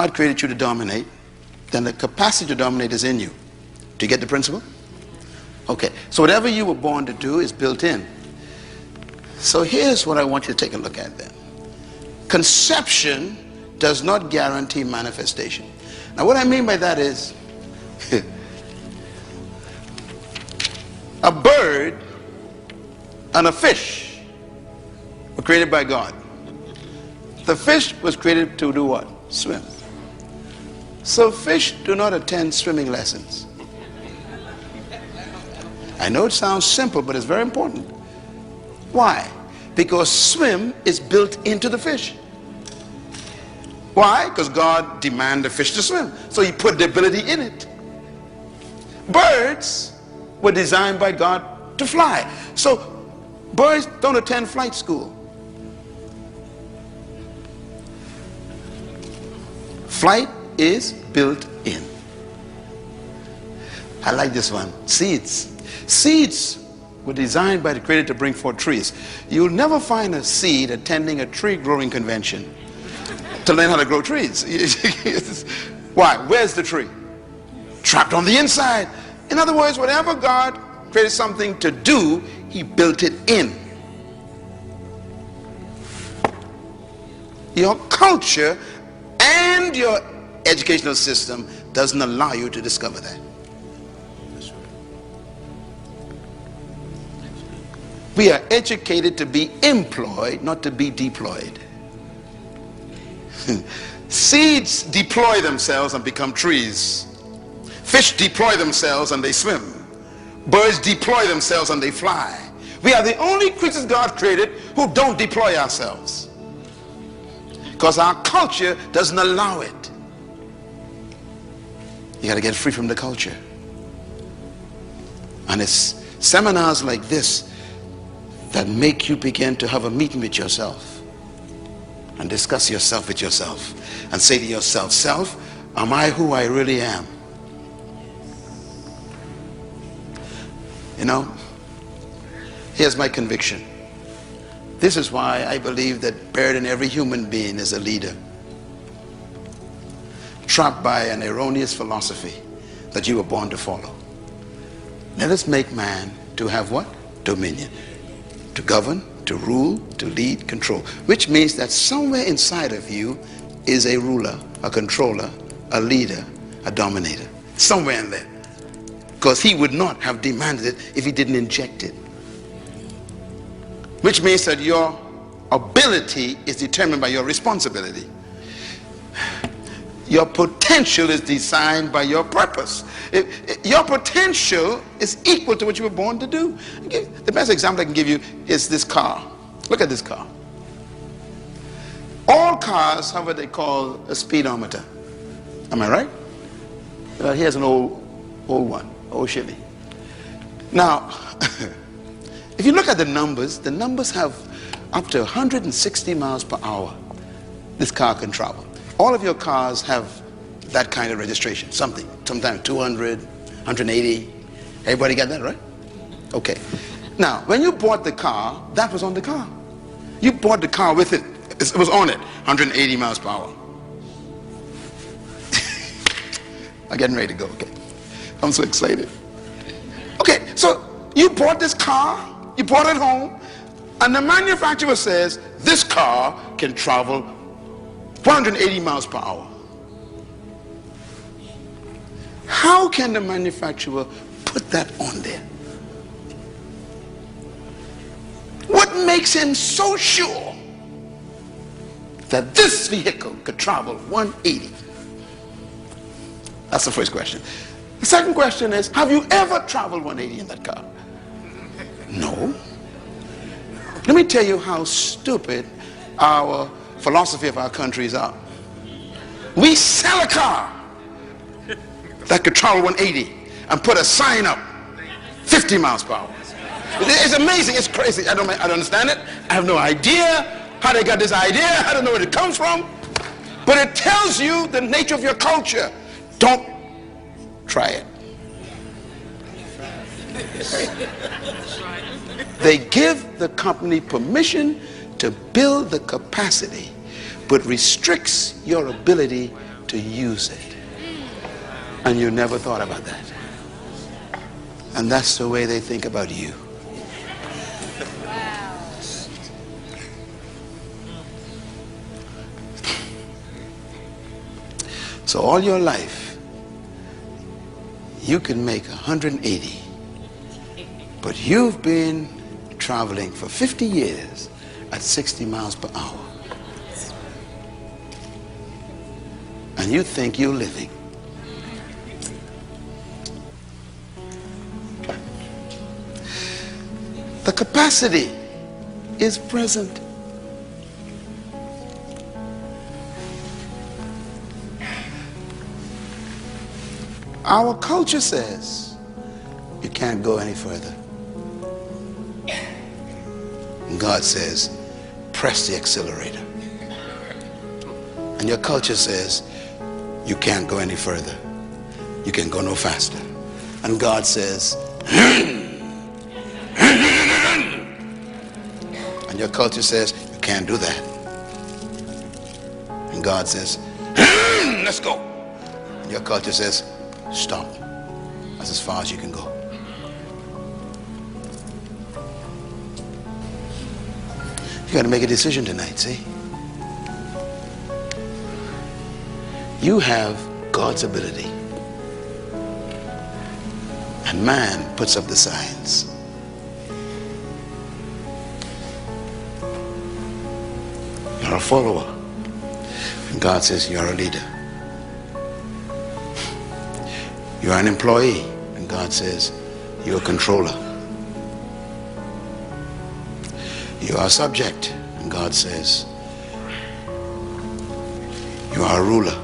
God created you to dominate, then the capacity to dominate is in you. Do you get the principle? Okay, so whatever you were born to do is built in. So here's what I want you to take a look at then. Conception does not guarantee manifestation. Now what I mean by that is, a bird and a fish were created by God. The fish was created to do what? Swim. So fish do not attend swimming lessons. I know it sounds simple, but it's very important. Why? Because swim is built into the fish. Why? Because God demanded the fish to swim. So he put the ability in it. Birds were designed by God to fly. So birds don't attend flight school. Flight is built in. I like this one. Seeds. Seeds were designed by the Creator to bring forth trees. You'll never find a seed attending a tree growing convention to learn how to grow trees. Why? Where's the tree? Trapped on the inside. In other words, whatever God created something to do, he built it in. Your culture and your educational system doesn't allow you to discover that. We are educated to be employed, not to be deployed. Seeds deploy themselves and become trees. Fish deploy themselves and they swim. Birds deploy themselves and they fly. We are the only creatures God created who don't deploy ourselves, because our culture doesn't allow it. You got to get free from the culture. And it's seminars like this that make you begin to have a meeting with yourself and discuss yourself with yourself and say to yourself, self, am I who I really am? You know, here's my conviction. This is why I believe that buried in every human being is a leader, trapped by an erroneous philosophy that you were born to follow. Let us make man to have what? Dominion. To govern, to rule, to lead, control. Which means that somewhere inside of you is a ruler, a controller, a leader, a dominator. Somewhere in there. Because he would not have demanded it if he didn't inject it. Which means that your ability is determined by your responsibility. Your potential is designed by your purpose. Your potential is equal to what you were born to do. The best example I can give you is this car. Look at this car. All cars have what they call a speedometer. Am I right? Here's an old one, old Chevy. Now, if you look at the numbers have up to 160 miles per hour this car can travel. All of your cars have that kind of registration, sometimes 200, 180. Everybody got that, right? Okay. Now, when you bought the car, that was on the car. You bought the car with it. It was on it, 180 miles per hour. I'm getting ready to go, okay. I'm so excited. Okay, so you bought this car, you brought it home, and the manufacturer says this car can travel 180 miles per hour. How can the manufacturer put that on there? What makes him so sure that this vehicle could travel 180? That's the first question. The second question is, have you ever traveled 180 in that car? No. Let me tell you how stupid our philosophy of our countries are. We sell a car that could travel 180 and put a sign up 50 miles per hour. It's amazing, it's crazy. I don't understand it. I have no idea how they got this idea. I don't know where it comes from. But it tells you the nature of your culture. Don't try it. They give the company permission to build the capacity, but restricts your ability to use it. And you never thought about that. And that's the way they think about you. So all your life, you can make 180. But you've been traveling for 50 years at 60 miles per hour. And you think you're living. The capacity is present. Our culture says you can't go any further. And God says, press the accelerator. And your culture says, you can't go any further. You can go no faster. And God says, and your culture says, you can't do that. And God says, let's go. And your culture says, stop. That's as far as you can go. You got to make a decision tonight, see? You have God's ability. And man puts up the signs. You're a follower. And God says you're a leader. You're an employee. And God says you're a controller. You are a subject. And God says you are a ruler.